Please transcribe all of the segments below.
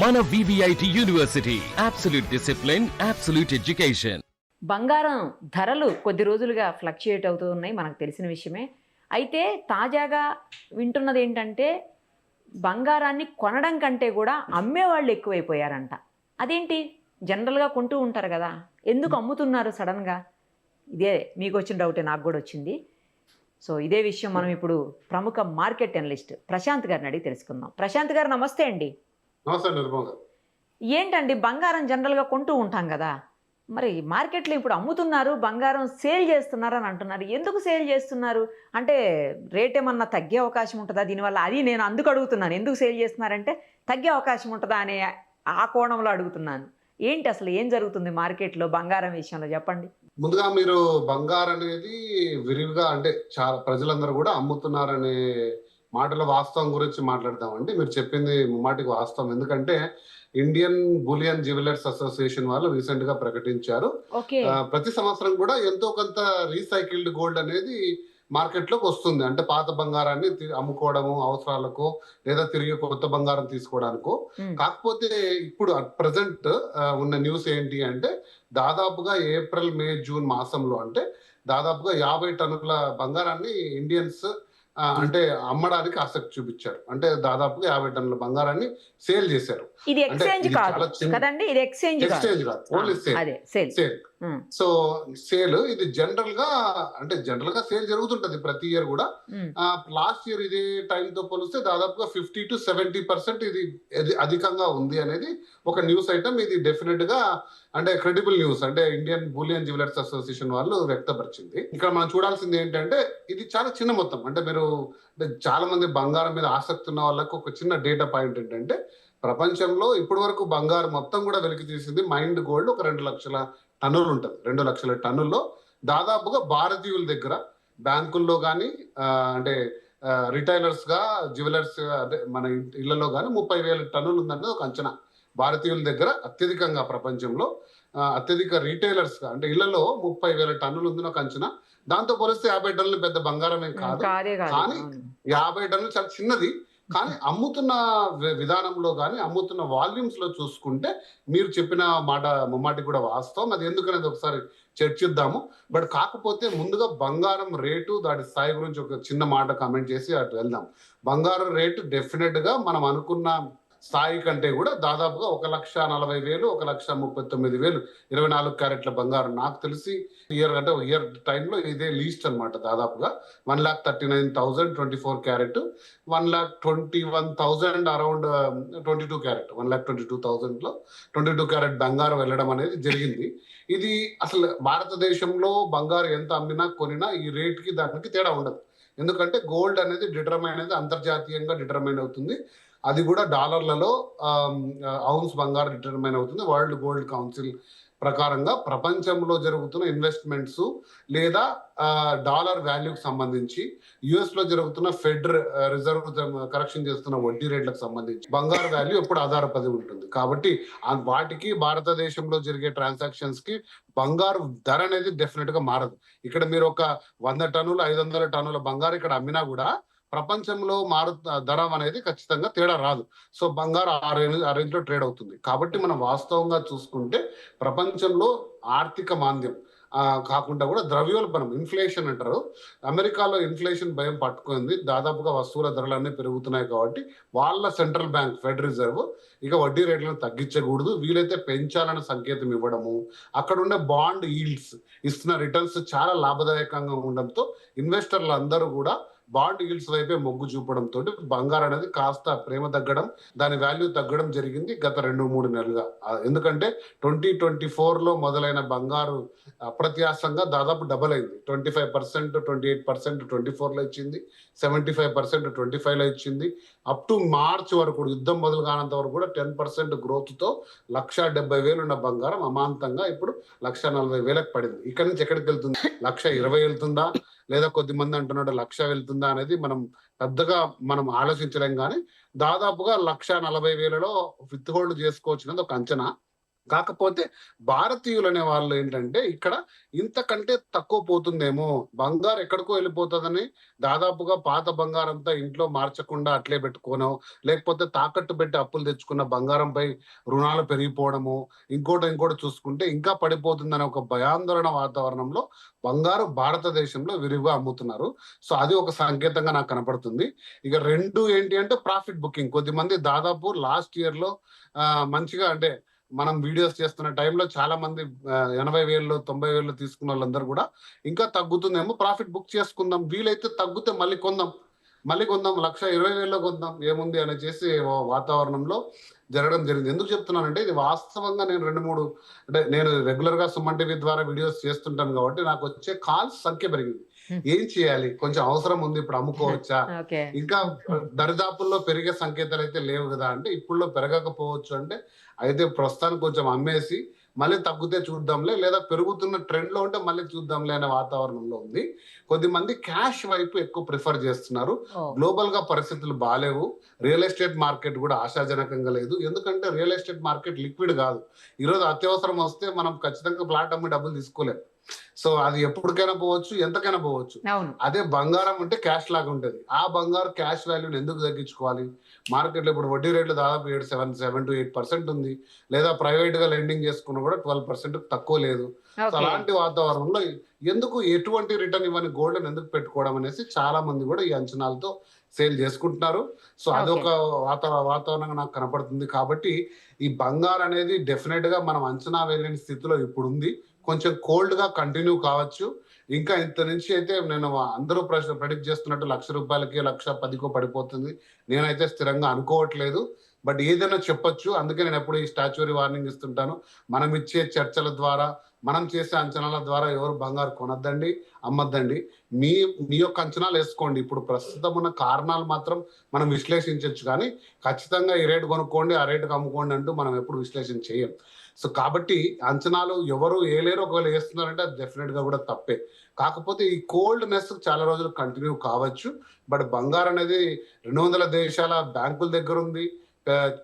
మన VVIT university, absolute discipline, absolute education. బంగారం ధరలు కొద్ది రోజులుగా ఫ్లక్చుయేట్ అవుతూ ఉన్నాయి, మనకు తెలిసిన విషయమే. అయితే తాజాగా వింటున్నది ఏంటంటే బంగారాన్ని కొనడం కంటే కూడా అమ్మేవాళ్ళు ఎక్కువైపోయారంట. అదేంటి? జనరల్గా కొంటూ ఉంటారు కదా, ఎందుకు అమ్ముతున్నారు సడన్గా? ఇదే మీకు వచ్చిన డౌటే, నాకు కూడా వచ్చింది. సో ఇదే విషయం మనం ఇప్పుడు ప్రముఖ మార్కెట్ అనలిస్ట్ ప్రశాంత్ గారిని అడిగి తెలుసుకుందాం. ప్రశాంత్ గారు నమస్తే అండి. నమస్తే నిర్మల్ గారు. ఏంటండి, బంగారం జనరల్గా కొంటూ ఉంటాం కదా, మరి మార్కెట్లో ఇప్పుడు అమ్ముతున్నారు, బంగారం సేల్ చేస్తున్నారు అని అంటున్నారు. ఎందుకు సేల్ చేస్తున్నారు? అంటే రేట్ ఏమన్నా తగ్గే అవకాశం ఉంటుందా దీనివల్ల? అది నేను అందుకు అడుగుతున్నాను, ఎందుకు సేల్ చేస్తున్నారంటే తగ్గే అవకాశం ఉంటుందా అనే ఆ కోణంలో అడుగుతున్నాను. ఏంటి అసలు ఏం జరుగుతుంది మార్కెట్లో బంగారం విషయంలో, చెప్పండి. ముందుగా మీరు బంగారం అనేది విరివిగా అంటే చాలా ప్రజలందరూ కూడా అమ్ముతున్నారనే మాటల వాస్తవం గురించి మాట్లాడదామండి. మీరు చెప్పింది ముమ్మాటికి వాస్తవం. ఎందుకంటే ఇండియన్ బులియన్ జ్యువెలర్స్ అసోసియేషన్ వాళ్ళు రీసెంట్ గా ప్రకటించారు, ప్రతి సంవత్సరం కూడా ఎంతో కొంత రీసైకిల్డ్ గోల్డ్ అనేది మార్కెట్ లోకి వస్తుంది. అంటే పాత బంగారాన్ని అమ్ముకోవడము అవసరాలకు, లేదా తిరిగి కొత్త బంగారం తీసుకోవడానికో. కాకపోతే ఇప్పుడు ప్రజెంట్ ఉన్న న్యూస్ ఏంటి అంటే, దాదాపుగా ఏప్రిల్ మే జూన్ మాసంలో అంటే దాదాపుగా 50 టన్నుల బంగారాన్ని ఇండియన్స్ అంటే అమ్మడానికి ఆసక్తి చూపించారు. అంటే దాదాపుగా 50 టన్నుల బంగారాన్ని సేల్ చేశారు. ఇది ఎక్స్చేంజ్ కాదు కదండి, ఇది ఎక్స్చేంజ్ కాదు, ఓన్లీ సేల్. సో సేల్ ఇది జనరల్ గా సేల్ జరుగుతుంటది ప్రతి ఇయర్ కూడా. లాస్ట్ ఇయర్ ఇదే టైం తో పోలిస్తే దాదాపుగా 50 to 70% ఇది అధికంగా ఉంది అనేది ఒక న్యూస్ ఐటమ్. ఇది డెఫినెట్ గా అంటే క్రెడిబుల్ న్యూస్, అంటే ఇండియన్ బులియన్ జ్యువెలర్స్ అసోసియేషన్ వాళ్ళు వ్యక్తపరిచింది. ఇక్కడ మనం చూడాల్సింది ఏంటంటే, ఇది చాలా చిన్న మొత్తం. అంటే మీరు చాలా మంది బంగారం మీద ఆసక్తి ఉన్న వాళ్ళకు ఒక చిన్న డేటా పాయింట్ ఏంటంటే, ప్రపంచంలో ఇప్పటి వరకు బంగారం మొత్తం కూడా వెలికి తీసింది మైండ్ గోల్డ్ ఒక 2 లక్షల టన్నులు ఉంటుంది. 2 లక్షల టన్నుల్లో దాదాపుగా భారతీయుల దగ్గర బ్యాంకుల్లో కానీ అంటే రిటైలర్స్ గా జ్యువెలర్స్ అంటే మన ఇళ్లలో కానీ 30,000 టన్నులు ఉందన్నది ఒక అంచనా. భారతీయుల దగ్గర అత్యధికంగా ప్రపంచంలో అత్యధిక రీటైలర్స్ గా అంటే ఇళ్లలో 30,000 టన్నులు ఉందని ఒక అంచనా. దాంతో పోలిస్తే 50 టన్నులు పెద్ద బంగారం ఏం కాదు, కానీ 50 టన్నులు చాలా చిన్నది. కానీ అమ్ముతున్న విధానంలో కానీ అమ్ముతున్న వాల్యూమ్స్ లో చూసుకుంటే మీరు చెప్పిన మాట ముమ్మాటి కూడా వాస్తవం. అది ఎందుకనేది ఒకసారి చర్చిద్దాము. బట్ కాకపోతే ముందుగా బంగారం రేటు, దాని స్థాయి గురించి ఒక చిన్న మాట కామెంట్ చేసి అటు వెళ్దాం. బంగారం రేటు డెఫినెట్ గా మనం అనుకున్న స్థాయి కంటే కూడా దాదాపుగా 1,40,000, 1,39,000 24 క్యారెట్ల బంగారం నాకు తెలిసి ఇయర్ టైంలో ఇదే లీస్ట్ అనమాట. దాదాపుగా 1,39,000 24 క్యారెట్, 1,21,000 అరౌండ్ 22 క్యారెట్, 1,22,000 లో 22 క్యారెట్ బంగారం వెళ్ళడం అనేది జరిగింది. ఇది అసలు భారతదేశంలో బంగారం ఎంత అమ్మినా కొనినా ఈ రేట్ కి దానికి తేడా ఉండదు. ఎందుకంటే గోల్డ్ అనేది డిటర్మైన్ అనేది అంతర్జాతీయంగా డిటర్మైన్ అవుతుంది. అది కూడా డాలర్లలో ఔన్స్ బంగారం డిటర్మైన్ అవుతుంది. వరల్డ్ గోల్డ్ కౌన్సిల్ ప్రకారంగా ప్రపంచంలో జరుగుతున్న ఇన్వెస్ట్మెంట్స్ లేదా డాలర్ వాల్యూకి సంబంధించి, యుఎస్ లో జరుగుతున్న ఫెడ్ రిజర్వ్ కరెక్షన్ చేస్తున్న వడ్డీ రేట్లకు సంబంధించి బంగారు వాల్యూ ఎప్పుడు ఆధారపడి ఉంటుంది. కాబట్టి వాటికి భారతదేశంలో జరిగే ట్రాన్సాక్షన్స్ కి బంగారు ధర అనేది డెఫినెట్ గా మారదు. ఇక్కడ మీరు ఒక 100 టన్నులు 500 టన్నుల బంగారు ఇక్కడ అమ్మినా కూడా ప్రపంచంలో ధర అనేది ఖచ్చితంగా తేడా రాదు. సో బంగారు ఆ రేంజ్ లో ట్రేడ్ అవుతుంది. కాబట్టి మనం వాస్తవంగా చూసుకుంటే ప్రపంచంలో ఆర్థిక మాంద్యం కాకుండా కూడా ద్రవ్యోల్బణం, ఇన్ఫ్లేషన్ అంటారు. అమెరికాలో ఇన్ఫ్లేషన్ భయం పట్టుకుంది. దాదాపుగా వస్తువుల ధరలన్నీ పెరుగుతున్నాయి. కాబట్టి వాళ్ళ సెంట్రల్ బ్యాంక్ ఫెడ్ రిజర్వ్ ఇక వడ్డీ రేట్లను తగ్గించకూడదు, వీలైతే పెంచాలని సంకేతం ఇవ్వడము, అక్కడ ఉండే బాండ్ ఈల్డ్స్ ఇస్తున్న రిటర్న్స్ చాలా లాభదాయకంగా ఉండడంతో ఇన్వెస్టర్లు అందరూ కూడా బాండ్ ఈల్డ్స్ వైపే మొగ్గు చూపడంతో బంగారం అనేది కాస్త ప్రేమ తగ్గడం, దాని వాల్యూ తగ్గడం జరిగింది గత 2-3 నెలలుగా. ఎందుకంటే 2024 లో మొదలైన బంగారు అప్రత్యాశంగా దాదాపు డబల్ అయింది. 25%, 28% 24 లో ఇచ్చింది, 75% 25 లో ఇచ్చింది. అప్ టు మార్చ్ వరకు, యుద్ధం మొదలు కానంత వరకు కూడా 10% గ్రోత్ తో 1,70,000 ఉన్న బంగారం అమాంతంగా ఇప్పుడు 1,40,000 పడింది. ఇక్కడ నుంచి ఎక్కడికి వెళ్తుంది? 1,20,000 వెళ్తుందా, లేదా కొద్ది మంది అంటున్నాడు 1,00,000 వెళ్తుందా అనేది మనం ఆలోచించలేం. కానీ దాదాపుగా 1,40,000లో విత్ హోల్డ్ చేసుకోవచ్చు అనేది ఒక అంచనా. కాకపోతే భారతీయులు అనే వాళ్ళు ఏంటంటే ఇక్కడ ఇంతకంటే తక్కువ పోతుందేమో, బంగారు ఎక్కడికో వెళ్ళిపోతుందని దాదాపుగా పాత బంగారంతా ఇంట్లో మార్చకుండా అట్లే పెట్టుకోనో, లేకపోతే తాకట్టు పెట్టి అప్పులు తెచ్చుకున్న బంగారంపై రుణాలు పెరిగిపోవడము, ఇంకోటి చూసుకుంటే ఇంకా పడిపోతుందనే ఒక భయాందోళన వాతావరణంలో బంగారు భారతదేశంలో విరివిగా అమ్ముతున్నారు. సో అది ఒక సంకేతంగా నాకు కనపడుతుంది. ఇక 2 ఏంటి అంటే ప్రాఫిట్ బుకింగ్. కొద్దిమంది దాదాపు లాస్ట్ ఇయర్ లో మంచిగా అంటే మనం వీడియోస్ చేస్తున్న టైంలో చాలా మంది 80,000 90,000 తీసుకున్న వాళ్ళందరూ కూడా ఇంకా తగ్గుతుందేమో, ప్రాఫిట్ బుక్ చేసుకుందాం, వీలైతే తగ్గితే మళ్ళీ కొందాం 1,20,000 కొందాం ఏముంది అని చేసి వాతావరణంలో జరగడం జరిగింది. ఎందుకు చెప్తున్నానంటే ఇది వాస్తవంగా నేను 2-3 అంటే నేను రెగ్యులర్ గా సుమన్ టీవీ ద్వారా వీడియోస్ చేస్తుంటాను కాబట్టి నాకు వచ్చే కాల్స్ సంఖ్య పెరిగింది. ఏం చేయాలి, కొంచెం అవసరం ఉంది, ఇప్పుడు అమ్ముకోవచ్చా, ఇంకా దరిదాపుల్లో పెరిగే సంకేతాలు అయితే లేవు కదా అంటే ఇప్పుడులో పెరగకపోవచ్చు అంటే అయితే ప్రస్తుతానికి కొంచెం అమ్మేసి మళ్ళీ తగ్గితే చూద్దాంలే, లేదా పెరుగుతున్న ట్రెండ్ లో ఉంటే మళ్ళీ చూద్దాంలే అనే వాతావరణంలో ఉంది. కొద్దిమంది క్యాష్ వైపు ఎక్కువ ప్రిఫర్ చేస్తున్నారు. గ్లోబల్ గా పరిస్థితులు బాలేవు, రియల్ ఎస్టేట్ మార్కెట్ కూడా ఆశాజనకంగా లేదు. ఎందుకంటే రియల్ ఎస్టేట్ మార్కెట్ లిక్విడ్ కాదు. ఈరోజు అత్యవసరం వస్తే మనం ఖచ్చితంగా ప్లాట్ అమ్మి డబ్బులు తీసుకోలేం. సో అది ఎప్పటికైనా పోవచ్చు, ఎంతకైనా పోవచ్చు. అదే బంగారం ఉంటే క్యాష్ లాగా ఉంటది. ఆ బంగారు క్యాష్ వాల్యూని ఎందుకు తగ్గించుకోవాలి? మార్కెట్ లో ఇప్పుడు వడ్డీ రేట్లు దాదాపు 7 to 8% ఉంది, లేదా ప్రైవేట్ గా లెండింగ్ చేసుకున్నా కూడా 12% తక్కువ లేదు. సో అలాంటి వాతావరణంలో ఎందుకు ఎటువంటి రిటర్న్ ఇవ్వని గోల్డ్ ఎందుకు పెట్టుకోవడం అనేసి చాలా మంది కూడా ఈ అంచనాలతో సేల్ చేసుకుంటున్నారు. సో అదొక వాతావరణంగా నాకు కనపడుతుంది. కాబట్టి ఈ బంగారు అనేది డెఫినెట్ గా మనం అంచనా వేయలేని స్థితిలో ఇప్పుడు ఉంది. కొంచెం కోల్డ్ గా కంటిన్యూ కావచ్చు. ఇంకా ఇంత నుంచి అయితే నేను అందరూ ప్రెడిక్ట్ చేస్తున్నట్టు ₹1,00,000కి 1,10,000కో పడిపోతుంది నేనైతే స్థిరంగా అనుకోవట్లేదు. బట్ ఏదైనా చెప్పొచ్చు. అందుకే నేను ఎప్పుడు ఈ స్టాచ్యూరీ వార్నింగ్ ఇస్తుంటాను. మనం ఇచ్చే చర్చల ద్వారా, మనం చేసే అంచనాల ద్వారా ఎవరు బంగారు కొనొద్దండి, అమ్మొద్దండి. మీ మీ యొక్క అంచనాలు వేసుకోండి. ఇప్పుడు ప్రస్తుతం ఉన్న కారణాలు మాత్రం మనం విశ్లేషించవచ్చు, కానీ ఖచ్చితంగా ఈ రేటు కొనుక్కోండి, ఆ రేటుకి అమ్ముకోండి అంటూ మనం ఎప్పుడు విశ్లేషణ చేయం. సో కాబట్టి అంచనాలు ఎవరు ఏలేరు, ఒకవేళ వేస్తున్నారంటే అది డెఫినెట్ గా కూడా తప్పే. కాకపోతే ఈ కోల్డ్నెస్ చాలా రోజులు కంటిన్యూ కావచ్చు. బట్ బంగారు అనేది 200 దేశాల బ్యాంకుల దగ్గర ఉంది,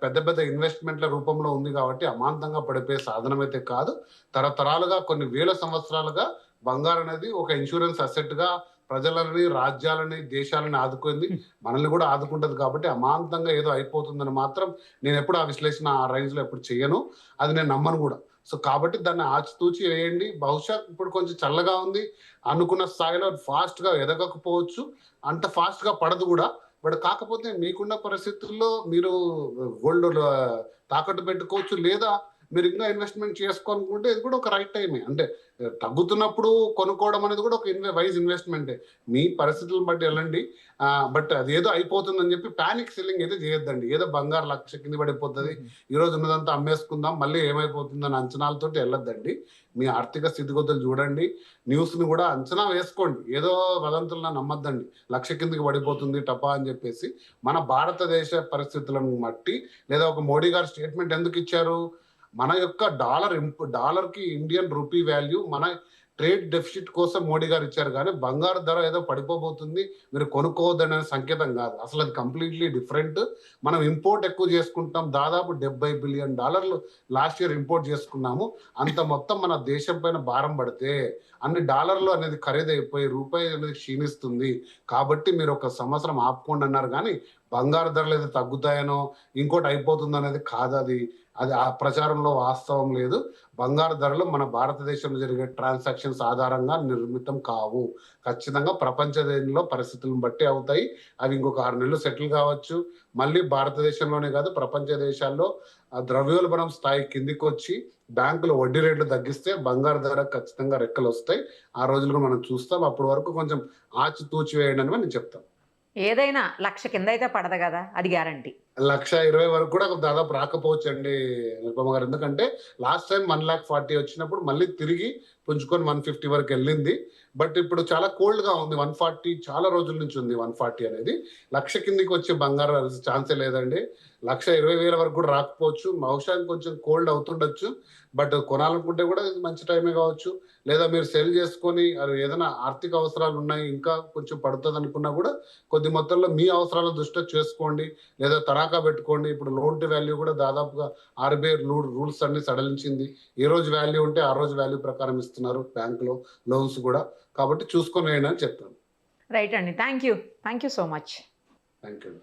పెద్ద పెద్ద ఇన్వెస్ట్మెంట్ల రూపంలో ఉంది కాబట్టి అమాంతంగా పడిపోయే సాధనం అయితే కాదు. తరతరాలుగా కొన్ని వేల సంవత్సరాలుగా బంగారు అనేది ఒక ఇన్సూరెన్స్ అసెట్ గా ప్రజలని, రాజ్యాలని, దేశాలని ఆదుకుంది, మనల్ని కూడా ఆదుకుంటది. కాబట్టి అమాంతంగా ఏదో అయిపోతుందని మాత్రం నేను ఎప్పుడు ఆ విశ్లేషణ ఆ రేంజ్ లో ఎప్పుడు చేయను, అది నేను నమ్మను కూడా. సో కాబట్టి దాన్ని ఆచితూచి వేయండి. బహుశా ఇప్పుడు కొంచెం చల్లగా ఉంది, అనుకున్న స్థాయిలో ఫాస్ట్ గా ఎదగకపోవచ్చు, అంత ఫాస్ట్ గా పడదు కూడా. బట్ కాకపోతే మీకున్న పరిస్థితుల్లో మీరు గోల్డ్ తాకట్టు పెట్టుకోవచ్చు, లేదా మీరు ఇంకా ఇన్వెస్ట్మెంట్ చేసుకోవాలనుకుంటే ఇది కూడా ఒక రైట్ టైమే. అంటే తగ్గుతున్నప్పుడు కొనుక్కోవడం అనేది కూడా ఒక వైజ్ ఇన్వెస్ట్మెంటే. మీ పరిస్థితులను బట్టి వెళ్ళండి. బట్ అది ఏదో అయిపోతుందని చెప్పి ప్యానిక్ సెల్లింగ్ అయితే చేయొద్దండి. ఏదో బంగారు 1,00,000 కింద పడిపోతుంది, ఈ రోజు ఉన్నదంతా అమ్మేసుకుందాం, మళ్ళీ ఏమైపోతుందని అంచనాలతో వెళ్ళొద్దండి. మీ ఆర్థిక స్థితిగతులు చూడండి, న్యూస్ ని కూడా అంచనా వేసుకోండి. ఏదో వదంతులను నమ్మద్దండి, 1,00,000 కిందకి పడిపోతుంది టపా అని చెప్పేసి. మన భారతదేశ పరిస్థితులను బట్టి, లేదా ఒక మోడీ గారు స్టేట్మెంట్ ఎందుకు ఇచ్చారు, మన యొక్క డాలర్ కి ఇండియన్ రూపీ వాల్యూ మన ట్రేడ్ డెఫిసిట్ కోసం మోడీ గారు ఇచ్చారు, కానీ బంగారు ధర ఏదో పడిపోబోతుంది మీరు కొనుక్కోవద్దనే సంకేతం కాదు. అసలు అది కంప్లీట్లీ డిఫరెంట్. మనం ఇంపోర్ట్ ఎక్కువ చేసుకుంటాం, దాదాపు $70 బిలియన్ లాస్ట్ ఇయర్ ఇంపోర్ట్ చేసుకున్నాము. అంత మొత్తం మన దేశం పైన భారం పడితే అన్ని డాలర్లు అనేది ఖరీదైపోయి రూపాయి అనేది క్షీణిస్తుంది. కాబట్టి మీరు ఒక సంవత్సరం ఆపుకోండి అన్నారు, కానీ బంగారు ధరలు అయితే తగ్గుతాయనో ఇంకోటి అయిపోతుంది అనేది కాదు. అది ఆ ప్రచారంలో వాస్తవం లేదు. బంగారు ధరలు మన భారతదేశంలో జరిగే ట్రాన్సాక్షన్స్ ఆధారంగా నిర్మితం కావు. ఖచ్చితంగా ప్రపంచంలో పరిస్థితులను బట్టి అవుతాయి. అవి ఇంకొక 6 నెలలు సెటిల్ కావచ్చు. మళ్ళీ భారతదేశంలోనే కాదు, ప్రపంచ దేశాల్లో ద్రవ్యోల్బణం స్థాయి కిందికి వచ్చి బ్యాంకులు వడ్డీ రేట్లు తగ్గిస్తే బంగారు ధర ఖచ్చితంగా రెక్కలు వస్తాయి. ఆ రోజులు మనం చూస్తాం. అప్పటి వరకు కొంచెం ఆచితూచి వేయండి అని నేను చెప్తాను. ఏదైనా 1,00,000 కింద అయితే పడదు కదా, అది గ్యారంటీ. 1,20,000 వరకు కూడా దాదాపు రాకపోవచ్చు అండి నిరుపమ గారు. ఎందుకంటే లాస్ట్ టైం 1,40,000 వచ్చినప్పుడు మళ్ళీ తిరిగి పుంజుకొని 150 వరకు వెళ్ళింది. బట్ ఇప్పుడు చాలా కోల్డ్ గా ఉంది. 140 చాలా రోజుల నుంచి ఉంది. 140 అనేది 1,00,000 కిందికి వచ్చే బంగారం ఛాన్సే లేదండి. 1,20,000 వరకు కూడా రాకపోవచ్చు. బహుశా కొంచెం కోల్డ్ అవుతుండొచ్చు. బట్ కొనాలనుకుంటే కూడా ఇది మంచి టైమే కావచ్చు. లేదా మీరు సెల్ చేసుకొని అది ఏదైనా ఆర్థిక అవసరాలు ఉన్నాయి, ఇంకా కొంచెం పడుతుంది అనుకున్నా కూడా కొద్ది మొత్తంలో మీ అవసరాలను దృష్టిలో చేసుకోండి. లేదా తనఖా పెట్టుకోండి. ఇప్పుడు లోన్ టు వాల్యూ కూడా దాదాపుగా ఆర్బీఐ రూల్స్ అన్ని సడలించింది. ఏ రోజు వాల్యూ ఉంటే ఆ రోజు వాల్యూ ప్రకారం ఇస్తున్నారు బ్యాంకులో లోన్స్ కూడా. కాబట్టి చూసుకొని వేయండి అని చెప్తాను. రైట్ అండి. Thank you so much. Thank you.